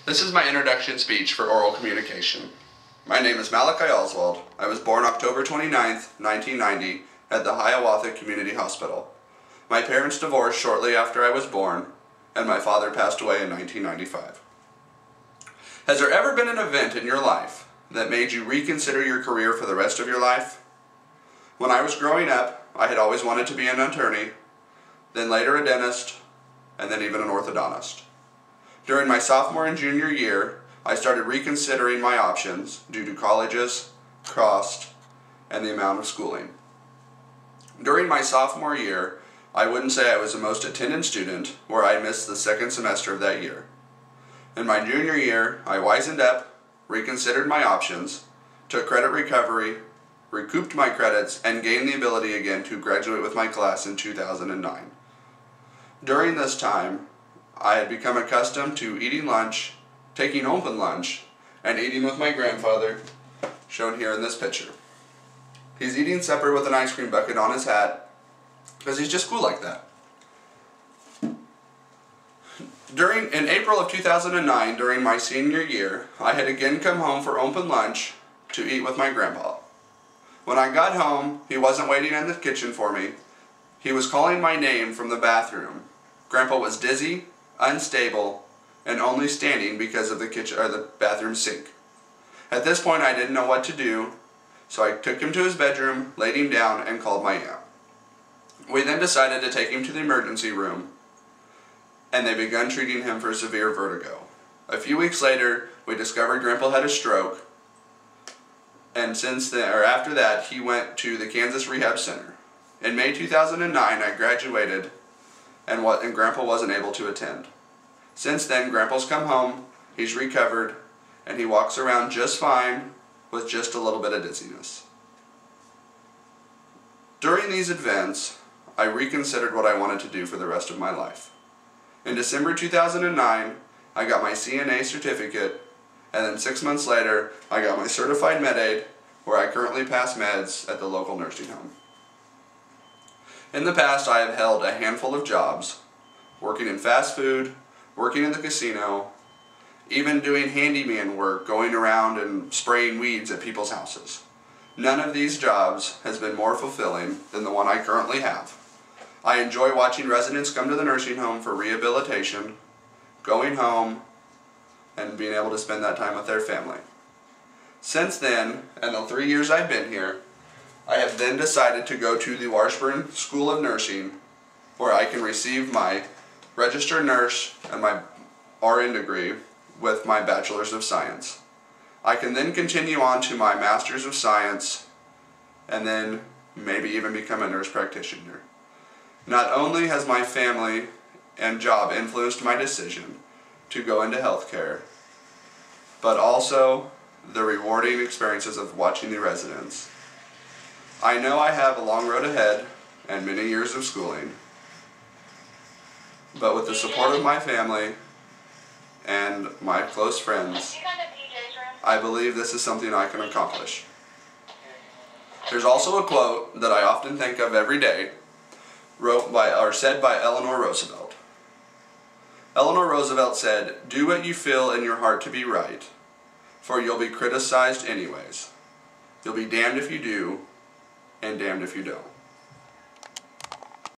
This is my introduction speech for oral communication. My name is Malachi Oswald. I was born October 29th, 1990 at the Hiawatha Community Hospital. My parents divorced shortly after I was born, and my father passed away in 1995. Has there ever been an event in your life that made you reconsider your career for the rest of your life? When I was growing up, I had always wanted to be an attorney, then later a dentist, and then even an orthodontist. During my sophomore and junior year, I started reconsidering my options due to colleges, cost, and the amount of schooling. During my sophomore year, I wouldn't say I was the most attended student, where I missed the second semester of that year. In my junior year, I wisened up, reconsidered my options, took credit recovery, recouped my credits, and gained the ability again to graduate with my class in 2009. During this time, I had become accustomed to eating lunch, taking open lunch, and eating with my grandfather, shown here in this picture. He's eating supper with an ice cream bucket on his hat, because he's just cool like that. In April of 2009, during my senior year, I had again come home for open lunch to eat with my grandpa. When I got home, he wasn't waiting in the kitchen for me. He was calling my name from the bathroom. Grandpa was dizzy, unstable, and only standing because of the bathroom sink. At this point, I didn't know what to do, so I took him to his bedroom, laid him down, and called my aunt. We then decided to take him to the emergency room, and they began treating him for severe vertigo. A few weeks later, we discovered Grandpa had a stroke, and after that, he went to the Kansas Rehab Center. In May 2009, I graduated, and Grandpa wasn't able to attend. Since then, Grandpa's come home, he's recovered, and he walks around just fine with just a little bit of dizziness. During these events, I reconsidered what I wanted to do for the rest of my life. In December 2009, I got my CNA certificate, and then 6 months later, I got my certified med aid, where I currently pass meds at the local nursing home. In the past, I have held a handful of jobs, working in fast food, working in the casino, even doing handyman work, going around and spraying weeds at people's houses. None of these jobs has been more fulfilling than the one I currently have. I enjoy watching residents come to the nursing home for rehabilitation, going home, and being able to spend that time with their family. Since then, and the 3 years I've been here, I have then decided to go to the Washburn School of Nursing, where I can receive my registered nurse and my RN degree with my Bachelor's of Science. I can then continue on to my Master's of Science, and then maybe even become a nurse practitioner. Not only has my family and job influenced my decision to go into healthcare, but also the rewarding experiences of watching the residents. I know I have a long road ahead and many years of schooling, but with the support of my family and my close friends, I believe this is something I can accomplish. There's also a quote that I often think of every day, said by Eleanor Roosevelt. Eleanor Roosevelt said, "Do what you feel in your heart to be right, for you'll be criticized anyways. You'll be damned if you do, and damned if you don't."